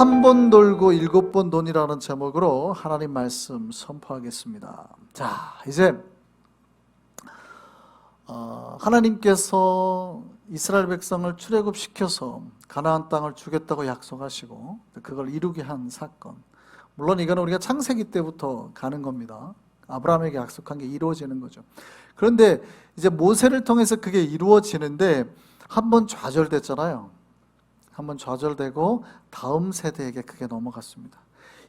한 번 돌고 7번 돈이라는 제목으로 하나님 말씀 선포하겠습니다. 자, 이제 하나님께서 이스라엘 백성을 출애굽시켜서 가나안 땅을 주겠다고 약속하시고 그걸 이루게 한 사건. 물론 이거는 우리가 창세기 때부터 가는 겁니다. 아브라함에게 약속한 게 이루어지는 거죠. 그런데 이제 모세를 통해서 그게 이루어지는데 한 번 좌절됐잖아요. 한 번 좌절되고 다음 세대에게 그게 넘어갔습니다.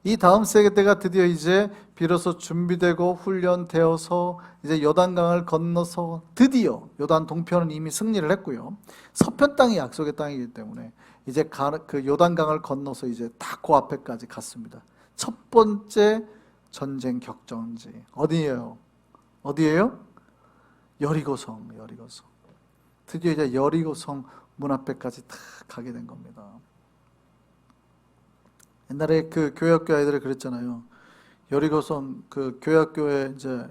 이 다음 세대가 드디어 이제 비로소 준비되고 훈련되어서 이제 요단강을 건너서 드디어 요단 동편은 이미 승리를 했고요. 서편 땅이 약속의 땅이기 때문에 이제 그 요단강을 건너서 이제 다 그 앞에까지 갔습니다. 첫 번째 전쟁 격전지 어디예요? 어디예요? 여리고성. 드디어 이제 여리고성 문 앞에까지 다 가게 된 겁니다. 옛날에 그 교회학교 아이들이 그랬잖아요. 여리고성 그 교회학교에 이제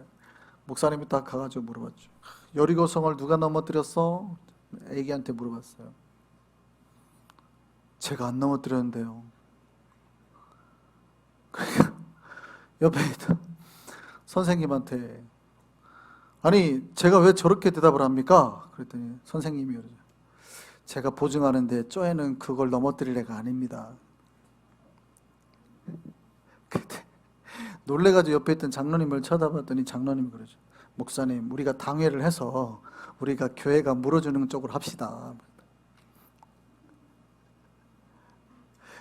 목사님이 딱 가가지고 물어봤죠. 여리고성을 누가 넘어뜨렸어? 애기한테 물어봤어요. 제가 안 넘어뜨렸는데요. 그러니까 옆에 있던 선생님한테 아니 제가 왜 저렇게 대답을 합니까? 그랬더니 선생님이 그러죠. 제가 보증하는데 쪼에는 그걸 넘어뜨릴 애가 아닙니다. 그때 놀래가지고 옆에 있던 장로님을 쳐다봤더니 장로님이 그러죠. 목사님, 우리가 당회를 해서 우리가 교회가 물어주는 쪽으로 합시다.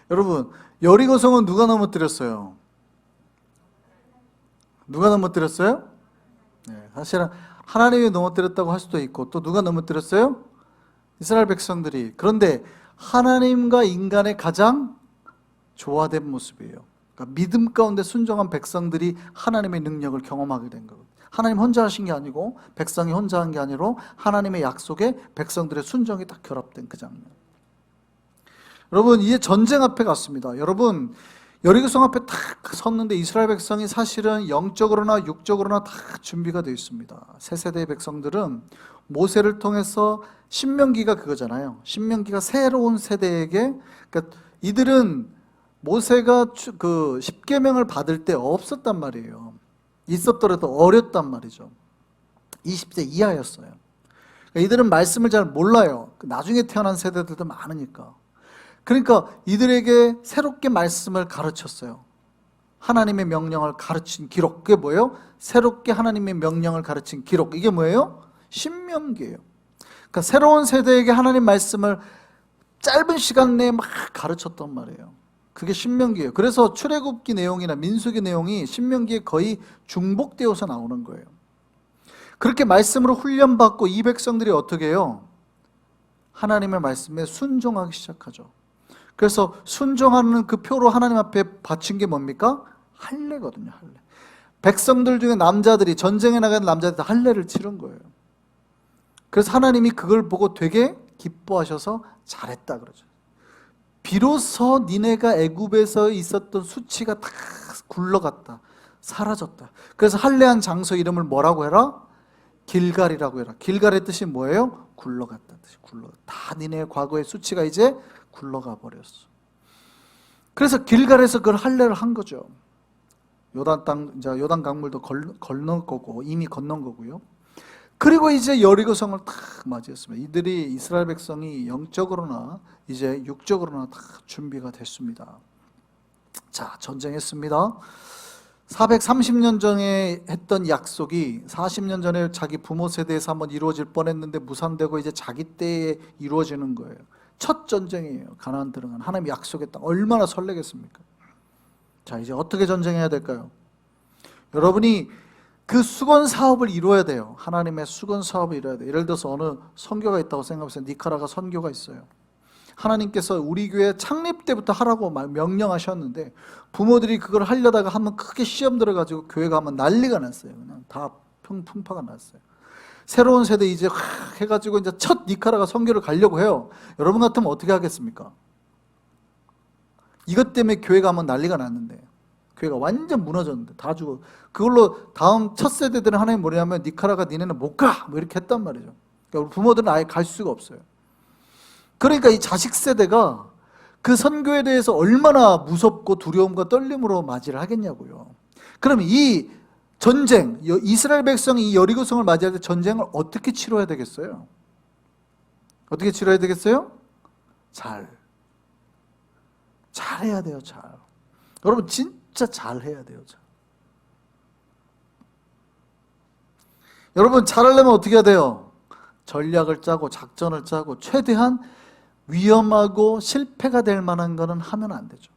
여러분, 여리고성은 누가 넘어뜨렸어요? 누가 넘어뜨렸어요? 네, 사실은 하나님이 넘어뜨렸다고 할 수도 있고 또 누가 넘어뜨렸어요? 이스라엘 백성들이. 그런데 하나님과 인간의 가장 조화된 모습이에요. 그러니까 믿음 가운데 순종한 백성들이 하나님의 능력을 경험하게 된 거예요. 하나님 혼자 하신 게 아니고 백성이 혼자 한 게 아니라 하나님의 약속에 백성들의 순종이 딱 결합된 그 장면. 여러분, 이제 전쟁 앞에 갔습니다. 여러분, 여리고성 앞에 딱 섰는데 이스라엘 백성이 사실은 영적으로나 육적으로나 다 준비가 되어 있습니다. 새 세대의 백성들은 모세를 통해서 신명기가 그거잖아요. 신명기가 새로운 세대에게, 그러니까 이들은 모세가 그 십계명을 받을 때 없었단 말이에요. 있었더라도 어렸단 말이죠. 20세 이하였어요. 그러니까 이들은 말씀을 잘 몰라요. 나중에 태어난 세대들도 많으니까. 그러니까 이들에게 새롭게 말씀을 가르쳤어요. 하나님의 명령을 가르친 기록. 그게 뭐예요? 새롭게 하나님의 명령을 가르친 기록. 이게 뭐예요? 신명기예요. 그러니까 새로운 세대에게 하나님 말씀을 짧은 시간 내에 막 가르쳤단 말이에요. 그게 신명기예요. 그래서 출애굽기 내용이나 민수기 내용이 신명기에 거의 중복되어서 나오는 거예요. 그렇게 말씀으로 훈련받고 이 백성들이 어떻게 해요? 하나님의 말씀에 순종하기 시작하죠. 그래서 순종하는 그 표로 하나님 앞에 바친 게 뭡니까? 할례거든요. 할례. 백성들 중에 남자들이, 전쟁에 나가는 남자들이 할례를 치른 거예요. 그래서 하나님이 그걸 보고 되게 기뻐하셔서 잘했다 그러죠. 비로소 니네가 애굽에서 있었던 수치가 다 굴러갔다, 사라졌다. 그래서 할례한 장소 이름을 뭐라고 해라? 길갈이라고 해라. 길갈의 뜻이 뭐예요? 굴러갔다 뜻이. 다 니네의 과거의 수치가 이제 굴러가 버렸어. 그래서 길갈에서 그걸 할례를 한 거죠. 요단 땅, 이제 요단 강물도 건넌 거고 이미 건넌 거고요. 그리고 이제 여리고성을 딱 맞이했습니다. 이들이 이스라엘 백성이 영적으로나 이제 육적으로나 다 준비가 됐습니다. 자, 전쟁했습니다. 430년 전에 했던 약속이 40년 전에 자기 부모 세대에서 한번 이루어질 뻔했는데 무산되고 이제 자기 때에 이루어지는 거예요. 첫 전쟁이에요. 가나안 들어간 하나님 약속의 땅. 얼마나 설레겠습니까? 자, 이제 어떻게 전쟁해야 될까요? 여러분이 그 수건 사업을 이루어야 돼요. 하나님의 수건 사업을 이루어야 돼요. 예를 들어서 어느 선교가 있다고 생각해보세요. 니카라가 선교가 있어요. 하나님께서 우리 교회 창립 때부터 하라고 명령하셨는데 부모들이 그걸 하려다가 한번 크게 시험 들어가지고 교회가 한번 난리가 났어요. 그냥 다 풍파가 났어요. 새로운 세대 이제 해가지고 이제 첫 니카라가 선교를 가려고 해요. 여러분 같으면 어떻게 하겠습니까? 이것 때문에 교회가 한번 난리가 났는데, 교회가 완전 무너졌는데 다 죽어. 그걸로 다음 첫 세대들은 하나님 뭐냐면 니카라가 니네는 못 가! 뭐 이렇게 했단 말이죠. 그러니까 우리 부모들은 아예 갈 수가 없어요. 그러니까 이 자식 세대가 그 선교에 대해서 얼마나 무섭고 두려움과 떨림으로 맞이를 하겠냐고요. 그럼 이 전쟁, 이스라엘 백성이 이 여리고성을 맞이할 때 전쟁을 어떻게 치러야 되겠어요? 어떻게 치러야 되겠어요? 잘해야 돼요. 여러분 진짜 잘해야 돼요. 여러분 잘하려면 어떻게 해야 돼요? 전략을 짜고 작전을 짜고 최대한 위험하고 실패가 될 만한 거는 하면 안 되죠.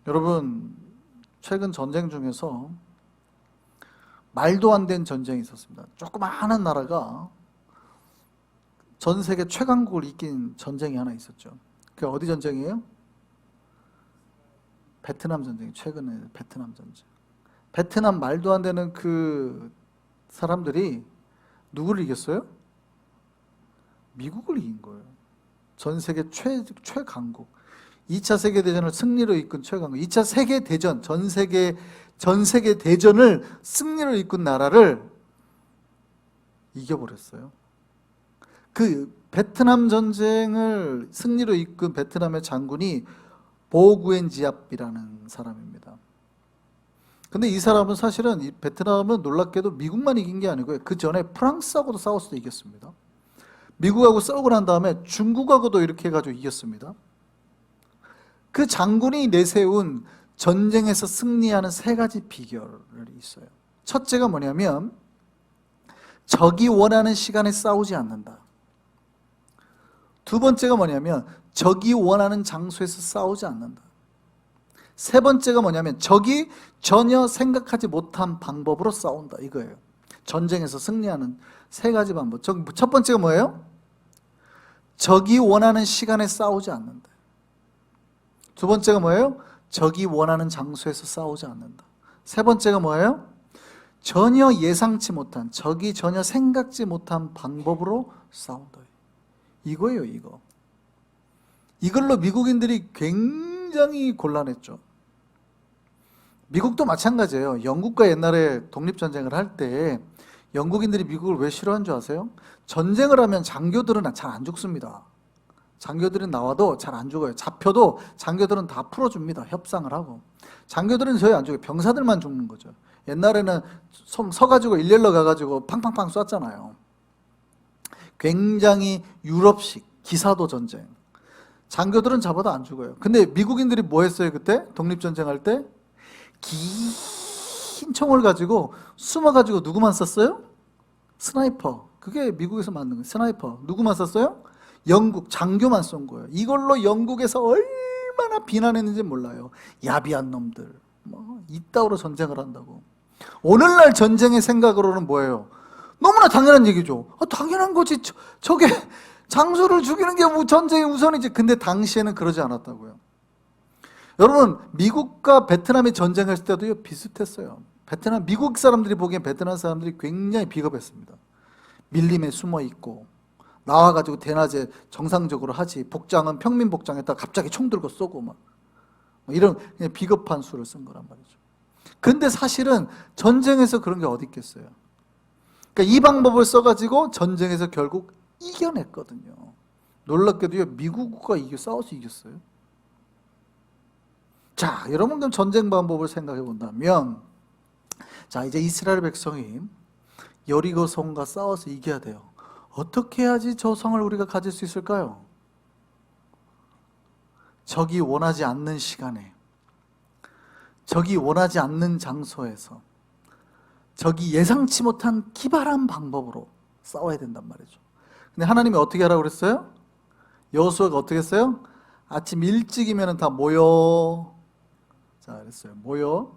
여러분 최근 전쟁 중에서 말도 안 되는 전쟁이 있었습니다. 조그마한 나라가 전 세계 최강국을 이긴 전쟁이 하나 있었죠. 그게 어디 전쟁이에요? 베트남 전쟁이 최근에 베트남 전쟁. 베트남 말도 안 되는 그 사람들이 누구를 이겼어요? 미국을 이긴 거예요. 전 세계 최강국. 2차 세계대전을 승리로 이끈 최강국. 2차 세계대전, 전 세계 대전을 승리로 이끈 나라를 이겨버렸어요. 그 베트남 전쟁을 승리로 이끈 베트남의 장군이 보구엔지압이라는 사람입니다. 근데 이 사람은 사실은 이 베트남은 놀랍게도 미국만 이긴 게 아니고요. 그 전에 프랑스하고도 싸워서 이겼습니다. 미국하고 싸우고 난 다음에 중국하고도 이렇게 해가지고 이겼습니다. 그 장군이 내세운 전쟁에서 승리하는 세 가지 비결이 있어요. 첫째가 뭐냐면 적이 원하는 시간에 싸우지 않는다. 두 번째가 뭐냐면 적이 원하는 장소에서 싸우지 않는다. 세 번째가 뭐냐면 적이 전혀 생각하지 못한 방법으로 싸운다 이거예요. 전쟁에서 승리하는 세 가지 방법. 첫 번째가 뭐예요? 적이 원하는 시간에 싸우지 않는다. 두 번째가 뭐예요? 적이 원하는 장소에서 싸우지 않는다. 세 번째가 뭐예요? 전혀 예상치 못한, 적이 전혀 생각지 못한 방법으로 싸운다. 이거예요, 이거. 이걸로 미국인들이 굉장히 곤란했죠. 미국도 마찬가지예요. 영국과 옛날에 독립전쟁을 할 때 영국인들이 미국을 왜 싫어한 줄 아세요? 전쟁을 하면 장교들은 잘 안 죽습니다. 장교들은 나와도 잘 안 죽어요. 잡혀도 장교들은 다 풀어줍니다. 협상을 하고. 장교들은 저희 안 죽어요. 병사들만 죽는 거죠. 옛날에는 서가지고 일렬로 가가지고 팡팡팡 쐈잖아요. 굉장히 유럽식 기사도 전쟁. 장교들은 잡아도 안 죽어요. 근데 미국인들이 뭐 했어요 그때? 독립전쟁 할 때? 긴 총을 가지고 숨어가지고 누구만 쐈어요? 스나이퍼. 그게 미국에서 만든 거예요. 스나이퍼. 누구만 쐈어요? 영국 장교만 쏜 거예요. 이걸로 영국에서 얼마나 비난했는지 몰라요. 야비한 놈들. 이따위로 전쟁을 한다고. 오늘날 전쟁의 생각으로는 뭐예요? 너무나 당연한 얘기죠. 당연한 거지. 저게 장수를 죽이는 게 전쟁의 우선이지. 근데 당시에는 그러지 않았다고요. 여러분 미국과 베트남이 전쟁했을 때도 비슷했어요. 미국 사람들이 보기엔 베트남 사람들이 굉장히 비겁했습니다. 밀림에 숨어 있고 나와가지고 대낮에 정상적으로 하지. 복장은 평민 복장에다 갑자기 총 들고 쏘고 막 이런 그냥 비겁한 수를 쓴 거란 말이죠. 근데 사실은 전쟁에서 그런 게 어디 있겠어요. 그러니까 이 방법을 써가지고 전쟁에서 결국 이겨냈거든요. 놀랍게도요 미국과 싸워서 이겼어요. 자, 여러분 그럼 전쟁 방법을 생각해 본다면, 자 이제 이스라엘 백성이 여리고성과 싸워서 이겨야 돼요. 어떻게 해야지 저 성을 우리가 가질 수 있을까요? 적이 원하지 않는 시간에, 적이 원하지 않는 장소에서, 적이 예상치 못한 기발한 방법으로 싸워야 된단 말이죠. 근데 하나님이 어떻게 하라고 그랬어요? 여호수아가 어떻게 했어요? 아침 일찍이면 다 모여. 자, 그랬어요. 모여.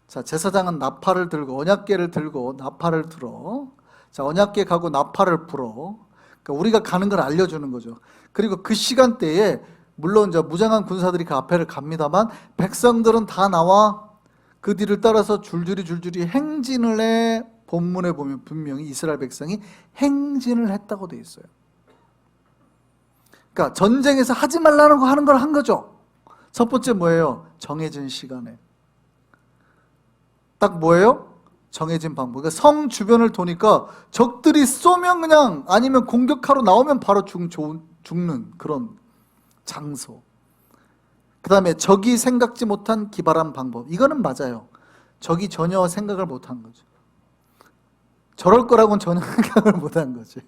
자, 제사장은 나팔을 들고 언약궤를 들고 나팔을 들어. 자, 언약궤 가고 나팔을 불어. 그러니까 우리가 가는 걸 알려주는 거죠. 그리고 그 시간대에 물론 이제 무장한 군사들이 그 앞에를 갑니다만 백성들은 다 나와 그 뒤를 따라서 줄줄이 행진을 해. 본문에 보면 분명히 이스라엘 백성이 행진을 했다고 돼 있어요. 그러니까 전쟁에서 하지 말라는 거 하는 걸 한 거죠. 첫 번째 뭐예요? 정해진 시간에. 딱 뭐예요? 정해진 방법. 그러니까 성 주변을 도니까 적들이 쏘면 그냥 아니면 공격하러 나오면 바로 죽는 그런 장소. 그 다음에 적이 생각지 못한 기발한 방법. 이거는 맞아요. 적이 전혀 생각을 못한 거죠. 저럴 거라고는 전혀 생각을 못한 거지.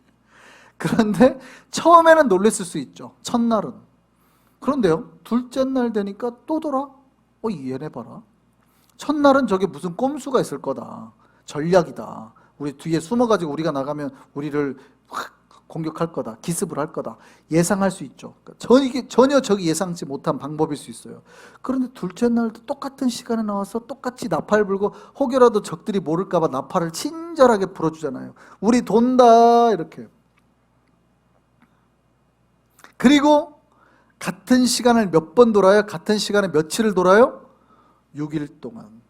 그런데 처음에는 놀랬을 수 있죠. 첫날은. 그런데요, 둘째 날 되니까 또 돌아. 얘네 봐라. 첫날은 저게 무슨 꼼수가 있을 거다. 전략이다. 우리 뒤에 숨어가지고 우리가 나가면 우리를 확 공격할 거다. 기습을 할 거다. 예상할 수 있죠. 전혀 저기 예상치 못한 방법일 수 있어요. 그런데 둘째 날도 똑같은 시간에 나와서 똑같이 나팔 불고 혹여라도 적들이 모를까봐 나팔을 친절하게 불어주잖아요. 우리 돈다 이렇게. 그리고 같은 시간을 몇 번 돌아요? 같은 시간에 며칠을 돌아요? 6일 동안.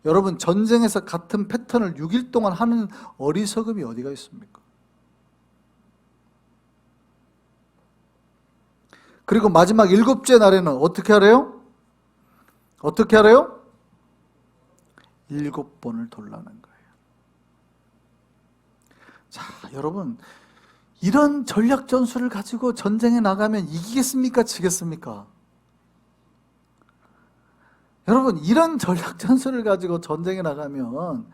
여러분, 전쟁에서 같은 패턴을 6일 동안 하는 어리석음이 어디가 있습니까? 그리고 마지막 7째 날에는 어떻게 하래요? 어떻게 하래요? 7번을 돌라는 거예요. 자, 여러분, 이런 전략 전술을 가지고 전쟁에 나가면 이기겠습니까? 지겠습니까? 여러분, 이런 전략 전술을 가지고 전쟁에 나가면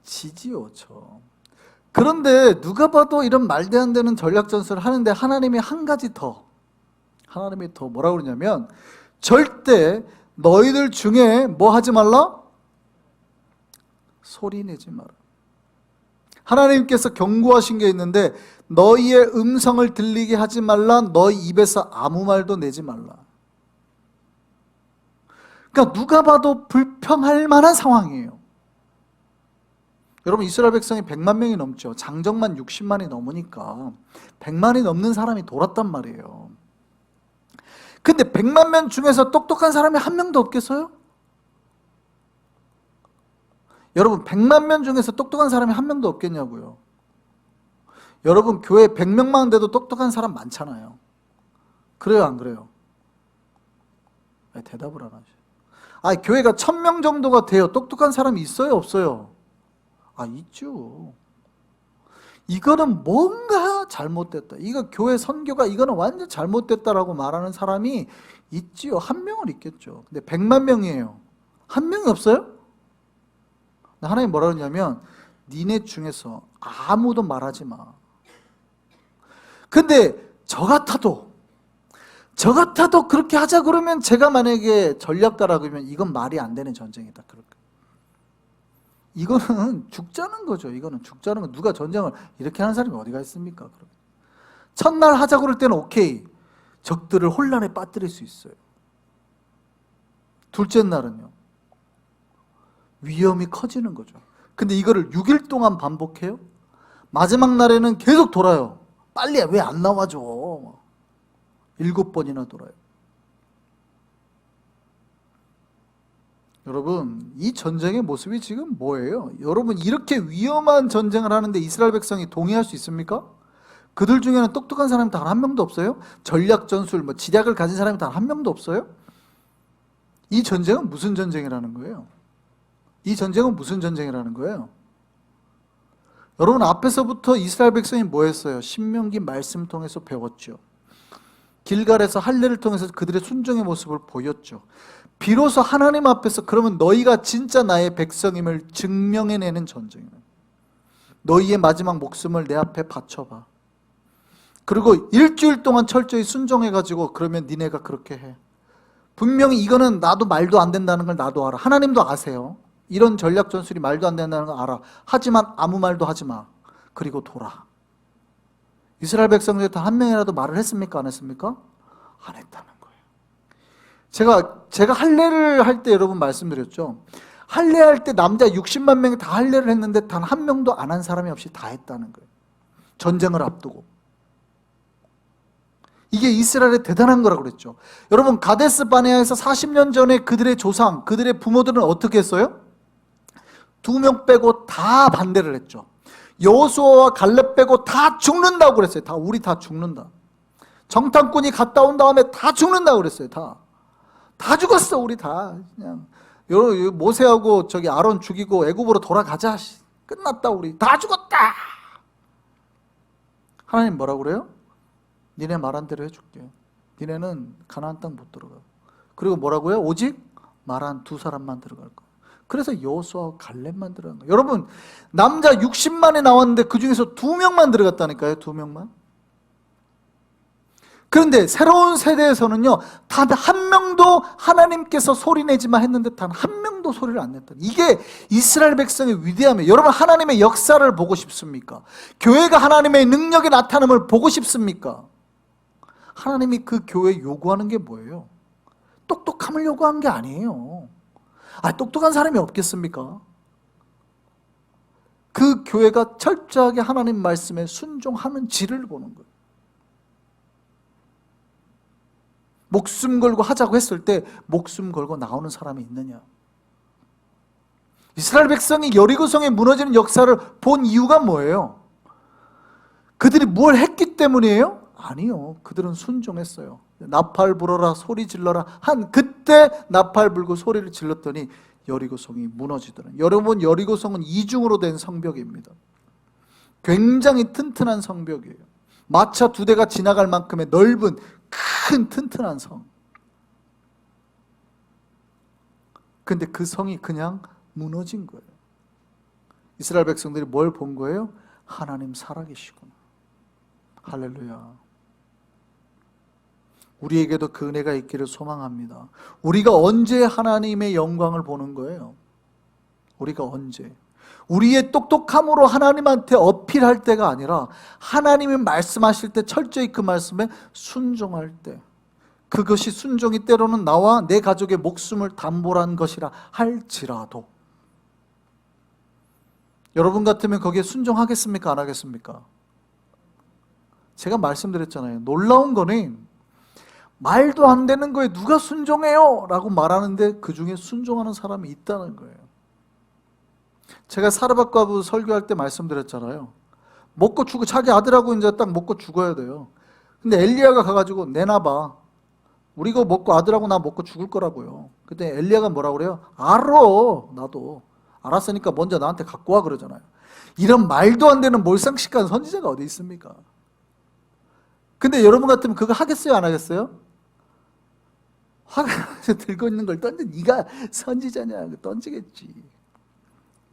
지지요, 그런데 누가 봐도 이런 말도 안 되는 전략 전술을 하는데 하나님이 한 가지 더, 하나님이 더 뭐라고 그러냐면, 절대 너희들 중에 뭐 하지 말라? 소리 내지 마라. 하나님께서 경고하신 게 있는데, 너희의 음성을 들리게 하지 말라. 너희 입에서 아무 말도 내지 말라. 그러니까 누가 봐도 불평할 만한 상황이에요. 여러분, 이스라엘 백성이 100만 명이 넘죠. 장정만 60만이 넘으니까 100만이 넘는 사람이 돌았단 말이에요. 근데 100만 명 중에서 똑똑한 사람이 한 명도 없겠어요? 여러분, 100만 명 중에서 똑똑한 사람이 한 명도 없겠냐고요. 여러분, 교회 100명만 돼도 똑똑한 사람 많잖아요. 그래요, 안 그래요? 대답을 안 하셔. 교회가 1000명 정도가 돼요. 똑똑한 사람이 있어요, 없어요? 있죠. 이거는 뭔가 잘못됐다. 이거 교회 선교가 이거는 완전 잘못됐다라고 말하는 사람이 있지요. 한 명은 있겠죠. 근데 100만 명이에요. 한 명이 없어요? 하나님 뭐라 그러냐면, 니네 중에서 아무도 말하지 마. 근데 저 같아도 그렇게 하자 그러면, 제가 만약에 전략가라고 하면 이건 말이 안 되는 전쟁이다. 이거는 죽자는 거죠. 이거는 죽자는 거. 누가 전쟁을 이렇게 하는 사람이 어디가 있습니까? 첫날 하자 그럴 때는 오케이. 적들을 혼란에 빠뜨릴 수 있어요. 둘째 날은요, 위험이 커지는 거죠. 근데 이거를 6일 동안 반복해요? 마지막 날에는 계속 돌아요. 빨리 왜 안 나와줘? 7번이나 돌아요. 여러분, 이 전쟁의 모습이 지금 뭐예요? 여러분, 이렇게 위험한 전쟁을 하는데 이스라엘 백성이 동의할 수 있습니까? 그들 중에는 똑똑한 사람이 단 한 명도 없어요? 전략 전술, 지략을 가진 사람이 단 한 명도 없어요? 이 전쟁은 무슨 전쟁이라는 거예요? 이 전쟁은 무슨 전쟁이라는 거예요? 여러분, 앞에서부터 이스라엘 백성이 뭐 했어요? 신명기 말씀 통해서 배웠죠. 길갈에서 할례를 통해서 그들의 순종의 모습을 보였죠. 비로소 하나님 앞에서 그러면 너희가 진짜 나의 백성임을 증명해내는 전쟁이에요. 너희의 마지막 목숨을 내 앞에 바쳐봐. 그리고 일주일 동안 철저히 순종해가지고 그러면 니네가 그렇게 해. 분명히 이거는 나도 말도 안 된다는 걸 나도 알아. 하나님도 아세요. 이런 전략 전술이 말도 안 된다는 걸 알아. 하지만 아무 말도 하지 마. 그리고 돌아. 이스라엘 백성들 다 한 명이라도 말을 했습니까? 안 했습니까? 안 했다는 거예요. 제가 할례를 할 때 여러분 말씀드렸죠. 할례할 때 남자 60만 명이 다 할례를 했는데 단 한 명도 안 한 사람이 없이 다 했다는 거예요. 전쟁을 앞두고. 이게 이스라엘의 대단한 거라고 그랬죠. 여러분, 가데스 바네아에서 40년 전에 그들의 조상, 그들의 부모들은 어떻게 했어요? 2명 빼고 다 반대를 했죠. 여호수아와 갈렙 빼고 다 죽는다고 그랬어요. 우리 다 죽는다. 정탐꾼이 갔다 온 다음에 다 죽는다고 그랬어요. 다 죽었어. 우리 다 그냥 모세하고 아론 죽이고 애굽으로 돌아가자. 끝났다. 우리 다 죽었다. 하나님 뭐라고 그래요? 니네 말한 대로 해줄게. 니네는 가나안 땅 못 들어가. 그리고 뭐라고요? 오직 말한 두 사람만 들어갈 거야. 그래서 여호수아와 갈렙만 들어간 거예요. 여러분, 남자 60만이 나왔는데 그 중에서 2명만 들어갔다니까요. 2명만. 그런데 새로운 세대에서는요, 단 한 명도 하나님께서 소리내지만 했는데 단 한 명도 소리를 안 냈다. 이게 이스라엘 백성의 위대함이에요. 여러분, 하나님의 역사를 보고 싶습니까? 교회가 하나님의 능력의 나타남을 보고 싶습니까? 하나님이 그 교회에 요구하는 게 뭐예요? 똑똑함을 요구하는 게 아니에요. 똑똑한 사람이 없겠습니까? 그 교회가 철저하게 하나님 말씀에 순종하는지를 보는 거예요. 목숨 걸고 하자고 했을 때 목숨 걸고 나오는 사람이 있느냐? 이스라엘 백성이 여리고성에 무너지는 역사를 본 이유가 뭐예요? 그들이 뭘 했기 때문이에요? 아니요. 그들은 순종했어요. 나팔 불어라, 소리 질러라 한 그때 나팔 불고 소리를 질렀더니 여리고성이 무너지더라. 여러분, 여리고성은 이중으로 된 성벽입니다. 굉장히 튼튼한 성벽이에요. 마차 2대가 지나갈 만큼의 넓은 큰 튼튼한 성. 근데 그 성이 그냥 무너진 거예요. 이스라엘 백성들이 뭘 본 거예요? 하나님 살아계시구나. 할렐루야. 우리에게도 그 은혜가 있기를 소망합니다. 우리가 언제 하나님의 영광을 보는 거예요? 우리가 언제? 우리의 똑똑함으로 하나님한테 어필할 때가 아니라 하나님이 말씀하실 때 철저히 그 말씀에 순종할 때, 그것이 순종이 때로는 나와 내 가족의 목숨을 담보한 것이라 할지라도 여러분 같으면 거기에 순종하겠습니까? 안 하겠습니까? 제가 말씀드렸잖아요. 놀라운 거는 말도 안 되는 거에 누가 순종해요? 라고 말하는데 그 중에 순종하는 사람이 있다는 거예요. 제가 사르밧과부 설교할 때 말씀드렸잖아요. 먹고 죽어, 자기 아들하고 이제 딱 먹고 죽어야 돼요. 근데 엘리야가 가가지고 내놔봐. 우리 이거 먹고 아들하고 나 먹고 죽을 거라고요. 그때 엘리야가 뭐라고 그래요? 알아. 나도. 알았으니까 먼저 나한테 갖고 와 그러잖아요. 이런 말도 안 되는 몰상식한 선지자가 어디 있습니까? 근데 여러분 같으면 그거 하겠어요? 안 하겠어요? 화가 나서 들고 있는 걸 던져. 네가 선지자냐? 던지겠지.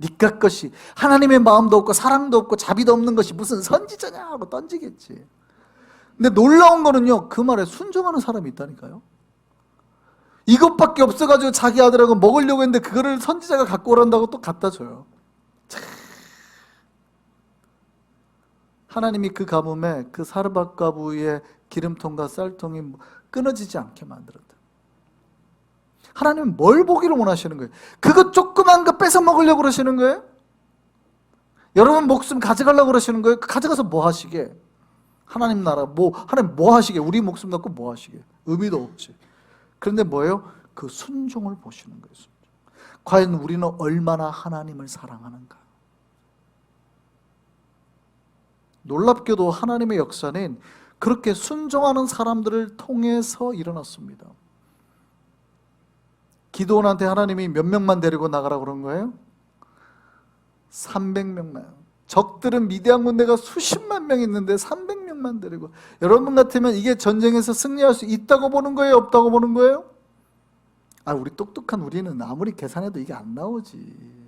니까 것이 하나님의 마음도 없고 사랑도 없고 자비도 없는 것이 무슨 선지자냐 하고 던지겠지. 근데 놀라운 거는요, 그 말에 순종하는 사람이 있다니까요. 이것밖에 없어가지고 자기 아들하고 먹으려고 했는데 그거를 선지자가 갖고 오란다고 또 갖다 줘요. 하나님이 그 가뭄에 그 사르밧과부의 기름통과 쌀통이 끊어지지 않게 만들었다. 하나님은 뭘 보기를 원하시는 거예요? 그거 조그만 거 뺏어 먹으려고 그러시는 거예요? 여러분 목숨 가져가려고 그러시는 거예요? 가져가서 뭐 하시게? 하나님 나라 하나님 뭐 하시게? 우리 목숨 갖고 뭐 하시게? 의미도 없지. 그런데 뭐예요? 그 순종을 보시는 거예요. 순종. 과연 우리는 얼마나 하나님을 사랑하는가? 놀랍게도 하나님의 역사는 그렇게 순종하는 사람들을 통해서 일어났습니다. 기드온한테 하나님이 몇 명만 데리고 나가라고 그런 거예요? 300명만. 적들은 미디안 군대가 수십만 명 있는데 300명만 데리고. 여러분 같으면 이게 전쟁에서 승리할 수 있다고 보는 거예요? 없다고 보는 거예요? 우리 똑똑한 우리는 아무리 계산해도 이게 안 나오지.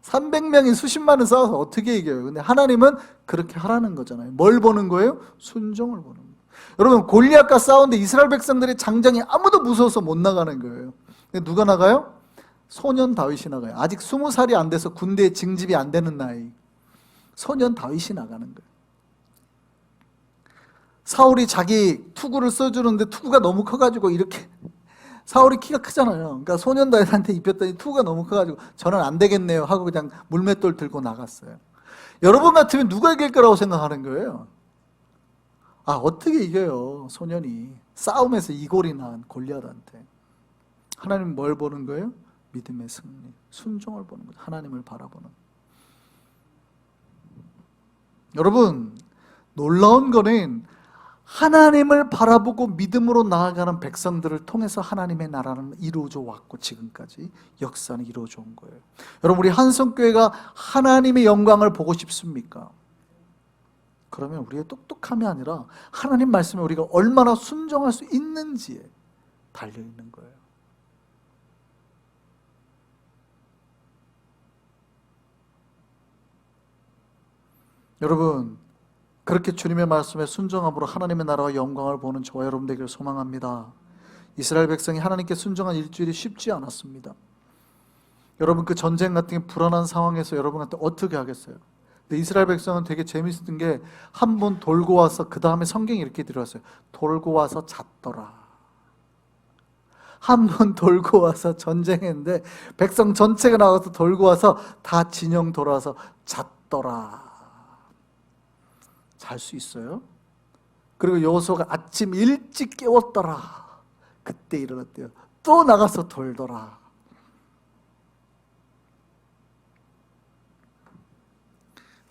300명이 수십만을 싸워서 어떻게 이겨요? 근데 하나님은 그렇게 하라는 거잖아요. 뭘 보는 거예요? 순종을 보는 거예요. 여러분, 골리앗과 싸우는데 이스라엘 백성들의 장정이 아무도 무서워서 못 나가는 거예요. 근데 누가 나가요? 소년 다윗이 나가요. 아직 20살이 안 돼서 군대에 징집이 안 되는 나이. 소년 다윗이 나가는 거예요. 사울이 자기 투구를 써주는데 투구가 너무 커가지고 이렇게, 사울이 키가 크잖아요. 그러니까 소년 다윗한테 입혔더니 투구가 너무 커가지고 저는 안 되겠네요 하고 그냥 물맷돌 들고 나갔어요. 여러분 같으면 누가 이길 거라고 생각하는 거예요? 어떻게 이겨요? 소년이 싸움에서 이골이 난 골리앗한테. 하나님은 뭘 보는 거예요? 믿음의 승리, 순종을 보는 거죠. 하나님을 바라보는. 여러분, 놀라운 거는 하나님을 바라보고 믿음으로 나아가는 백성들을 통해서 하나님의 나라는 이루어져 왔고 지금까지 역사는 이루어져 온 거예요. 여러분, 우리 한성교회가 하나님의 영광을 보고 싶습니까? 그러면 우리의 똑똑함이 아니라 하나님 말씀에 우리가 얼마나 순종할 수 있는지에 달려있는 거예요. 여러분, 그렇게 주님의 말씀에 순종함으로 하나님의 나라와 영광을 보는 저와 여러분 되기를 소망합니다. 이스라엘 백성이 하나님께 순종한 일주일이 쉽지 않았습니다. 여러분, 그 전쟁 같은 불안한 상황에서 여러분한테 어떻게 하겠어요? 근데 이스라엘 백성은 되게 재밌었던 게 한 번 돌고 와서 그 다음에 성경이 이렇게 들어왔어요. 돌고 와서 잤더라. 한 번 돌고 와서 전쟁했는데 백성 전체가 나와서 돌고 와서 다 진영 돌아와서 잤더라. 잘 수 있어요? 그리고 여호수아가 아침 일찍 깨웠더라. 그때 일어났대요. 또 나가서 돌더라.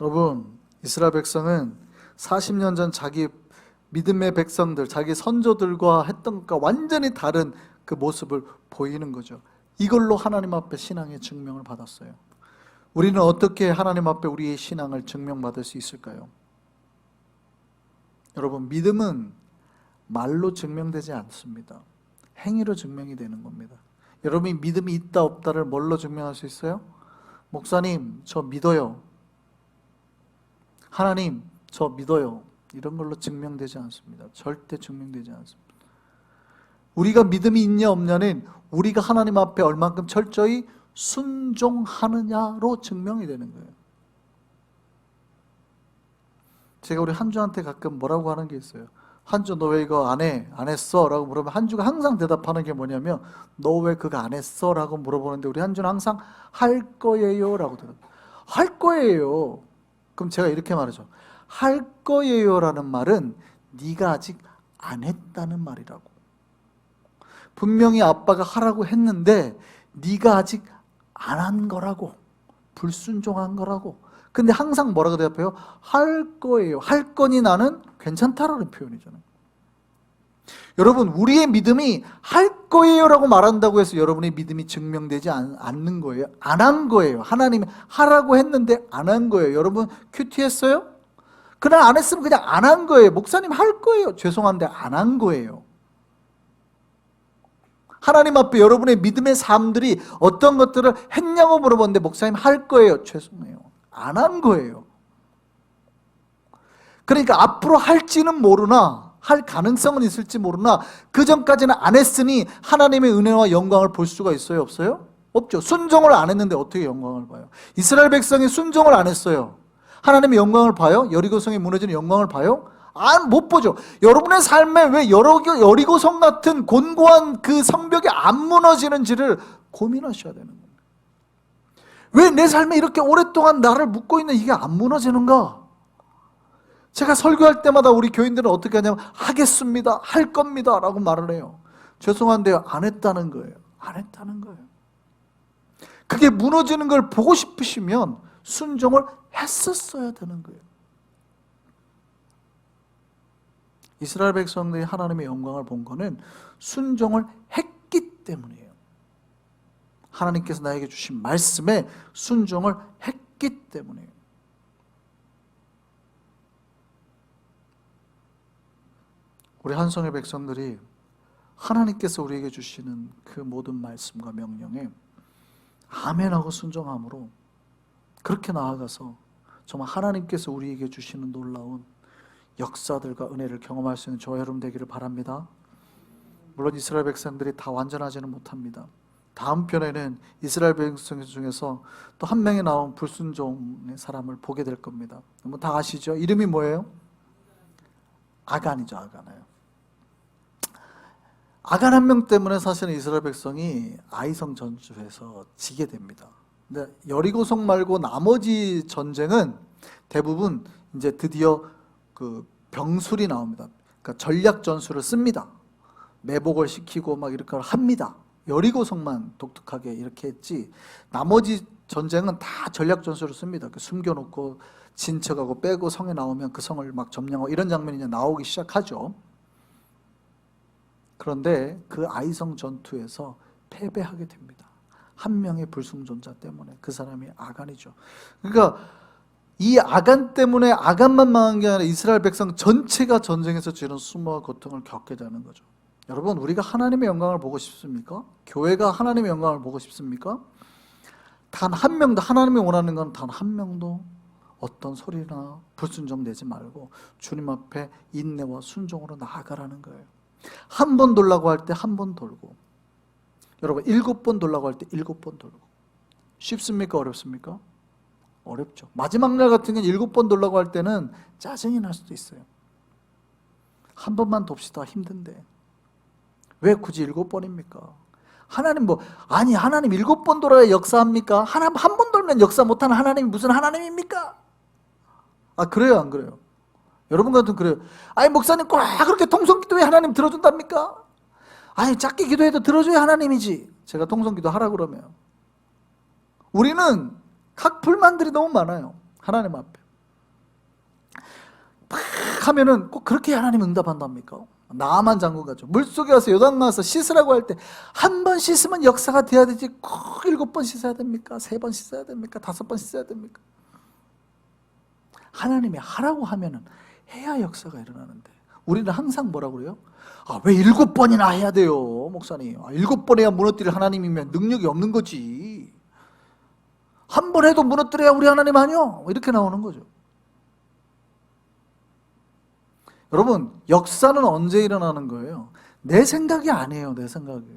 여러분, 이스라엘 백성은 40년 전 자기 믿음의 백성들, 자기 선조들과 했던 것과 완전히 다른 그 모습을 보이는 거죠. 이걸로 하나님 앞에 신앙의 증명을 받았어요. 우리는 어떻게 하나님 앞에 우리의 신앙을 증명받을 수 있을까요? 여러분, 믿음은 말로 증명되지 않습니다. 행위로 증명이 되는 겁니다. 여러분이 믿음이 있다 없다를 뭘로 증명할 수 있어요? 목사님, 저 믿어요. 하나님, 저 믿어요. 이런 걸로 증명되지 않습니다. 절대 증명되지 않습니다. 우리가 믿음이 있냐 없냐는 우리가 하나님 앞에 얼만큼 철저히 순종하느냐로 증명이 되는 거예요. 제가 우리 한주한테 가끔 뭐라고 하는 게 있어요. 한주, 너 왜 이거 안 해? 안 했어? 라고 물어보면 한주가 항상 대답하는 게 뭐냐면, 너 왜 그거 안 했어? 라고 물어보는데 우리 한주는 항상 할 거예요 라고 대답해요. 할 거예요. 그럼 제가 이렇게 말하죠. 할 거예요 라는 말은 네가 아직 안 했다는 말이라고. 분명히 아빠가 하라고 했는데 네가 아직 안 한 거라고. 불순종한 거라고. 근데 항상 뭐라고 대답해요? 할 거예요. 할 거니 나는 괜찮다라는 표현이잖아요. 여러분, 우리의 믿음이 할 거예요 라고 말한다고 해서 여러분의 믿음이 증명되지 않는 거예요. 안 한 거예요. 하나님이 하라고 했는데 안 한 거예요. 여러분, 큐티했어요? 그날 안 했으면 그냥 안 한 거예요. 목사님 할 거예요. 죄송한데 안 한 거예요. 하나님 앞에 여러분의 믿음의 삶들이 어떤 것들을 했냐고 물어봤는데 목사님 할 거예요. 죄송해요. 안 한 거예요. 그러니까 앞으로 할지는 모르나, 할 가능성은 있을지 모르나 그 전까지는 안 했으니 하나님의 은혜와 영광을 볼 수가 있어요? 없어요? 없죠. 순종을 안 했는데 어떻게 영광을 봐요? 이스라엘 백성이 순종을 안 했어요. 하나님의 영광을 봐요? 여리고성이 무너지는 영광을 봐요? 못 보죠. 여러분의 삶에 왜 여리고성 같은 곤고한 그 성벽이 안 무너지는지를 고민하셔야 되는 거예요. 왜 내 삶에 이렇게 오랫동안 나를 묶고 있는 이게 안 무너지는가? 제가 설교할 때마다 우리 교인들은 어떻게 하냐면 하겠습니다, 할 겁니다 라고 말을 해요. 죄송한데요, 안 했다는 거예요. 안 했다는 거예요. 그게 무너지는 걸 보고 싶으시면 순종을 했었어야 되는 거예요. 이스라엘 백성들이 하나님의 영광을 본 거는 순종을 했기 때문이에요. 하나님께서 나에게 주신 말씀에 순종을 했기 때문이에요. 우리 한성의 백성들이 하나님께서 우리에게 주시는 그 모든 말씀과 명령에 아멘하고 순종함으로 그렇게 나아가서 정말 하나님께서 우리에게 주시는 놀라운 역사들과 은혜를 경험할 수 있는 저와 여러분 되기를 바랍니다. 물론 이스라엘 백성들이 다 완전하지는 못합니다. 다음 편에는 이스라엘 백성 중에서 또 한 명이 나온 불순종의 사람을 보게 될 겁니다. 다 아시죠? 이름이 뭐예요? 아간이죠. 아간 한 명 때문에 사실은 이스라엘 백성이 아이성 전투에서 지게 됩니다. 근데 여리고성 말고 나머지 전쟁은 대부분 이제 드디어 그 병술이 나옵니다. 그러니까 전략 전술을 씁니다. 매복을 시키고 막 이렇게 합니다. 여리고성만 독특하게 이렇게 했지 나머지 전쟁은 다 전략 전술을 씁니다. 숨겨놓고 진척하고 빼고 성에 나오면 그 성을 막 점령하고 이런 장면이 이제 나오기 시작하죠. 그런데 그 아이성 전투에서 패배하게 됩니다. 한 명의 불순종자 때문에. 그 사람이 아간이죠. 그러니까 이 아간 때문에 아간만 망한 게 아니라 이스라엘 백성 전체가 전쟁에서 지는 수모와 고통을 겪게 되는 거죠. 여러분, 우리가 하나님의 영광을 보고 싶습니까? 교회가 하나님의 영광을 보고 싶습니까? 단 한 명도, 하나님이 원하는 건 단 한 명도 어떤 소리나 불순종 내지 말고 주님 앞에 인내와 순종으로 나아가라는 거예요. 한 번 돌라고 할 때 한 번 돌고, 여러분 7번 돌라고 할 때 7번 돌고. 쉽습니까? 어렵습니까? 어렵죠. 마지막 날 같은 경우는 7번 돌라고 할 때는 짜증이 날 수도 있어요. 한 번만 돕시다, 힘든데 왜 굳이 7번입니까? 하나님 아니 하나님 7번 돌아야 역사합니까? 하나님 한 번 돌면 역사 못하는 하나님이 무슨 하나님입니까? 그래요, 안 그래요? 여러분 같은 그래요. 아니 목사님 꼭 그렇게 통성기도에 하나님 들어준답니까? 아니 작게 기도해도 들어줘야 하나님이지. 제가 통성기도 하라 그러면 우리는 각 불만들이 너무 많아요. 하나님 앞에 팍 하면은 꼭 그렇게 하나님 응답한답니까? 나만 장군 같죠. 물속에 와서 요단 가서 씻으라고 할 때 한 번 씻으면 역사가 돼야 되지 꼭 7번 씻어야 됩니까? 3번 씻어야 됩니까? 5번 씻어야 됩니까? 하나님이 하라고 하면은 해야 역사가 일어나는데 우리는 항상 뭐라고 그래요? 왜 7번이나 해야 돼요, 목사님? 7번 해야 무너뜨릴 하나님이면 능력이 없는 거지. 한 번 해도 무너뜨려야 우리 하나님 아니요? 이렇게 나오는 거죠. 여러분, 역사는 언제 일어나는 거예요? 내 생각이 아니에요, 내 생각이.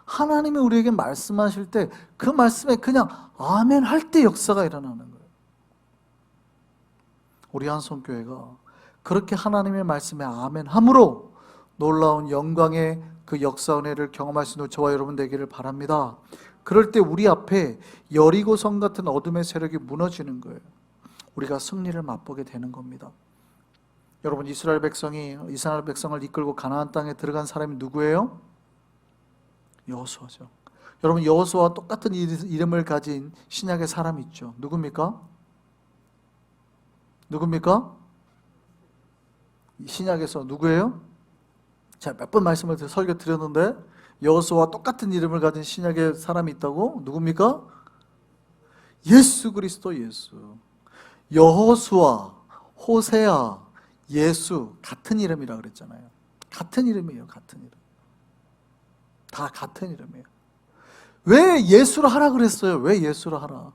하나님이 우리에게 말씀하실 때 그 말씀에 그냥 아멘 할 때 역사가 일어나는 거예요. 우리 한송교회가 그렇게 하나님의 말씀에 아멘 함으로 놀라운 영광의 그 역사 은혜를 경험할 수 있는 저와 여러분 되기를 바랍니다. 그럴 때 우리 앞에 여리고성 같은 어둠의 세력이 무너지는 거예요. 우리가 승리를 맛보게 되는 겁니다. 여러분, 이스라엘 백성을 이끌고 가나안 땅에 들어간 사람이 누구예요? 여호수아죠. 여러분, 여호수아와 똑같은 이름을 가진 신약의 사람이 있죠. 누굽니까? 신약에서 누구예요? 자, 몇 번 말씀을 설교 드렸는데 여호수아와 똑같은 이름을 가진 신약의 사람이 있다고? 누굽니까? 예수 그리스도. 예수. 여호수아, 호세아, 예수 같은 이름이라 그랬잖아요. 같은 이름이에요. 같은 이름. 다 같은 이름이에요. 왜 예수를 하라 그랬어요? 왜 예수를 하라?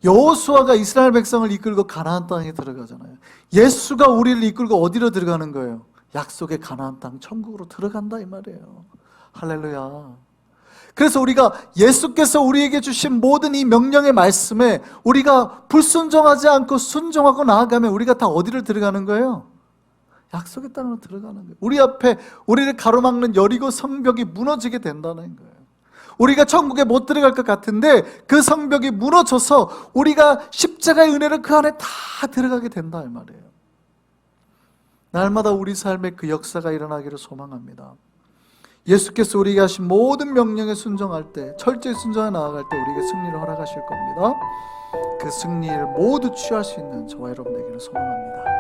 여호수아가 이스라엘 백성을 이끌고 가나안 땅에 들어가잖아요. 예수가 우리를 이끌고 어디로 들어가는 거예요? 약속의 가나안 땅, 천국으로 들어간다 이 말이에요. 할렐루야. 그래서 우리가 예수께서 우리에게 주신 모든 이 명령의 말씀에 우리가 불순종하지 않고 순종하고 나아가면 우리가 다 어디를 들어가는 거예요? 약속의 땅으로 들어가는 거예요. 우리 앞에 우리를 가로막는 여리고 성벽이 무너지게 된다는 거예요. 우리가 천국에 못 들어갈 것 같은데 그 성벽이 무너져서 우리가 십자가의 은혜를 그 안에 다 들어가게 된다 이 말이에요. 날마다 우리 삶에 그 역사가 일어나기를 소망합니다. 예수께서 우리에게 하신 모든 명령에 순종할 때, 철저히 순종해 나아갈 때 우리에게 승리를 허락하실 겁니다. 그 승리를 모두 취할 수 있는 저와 여러분 되기를 소망합니다.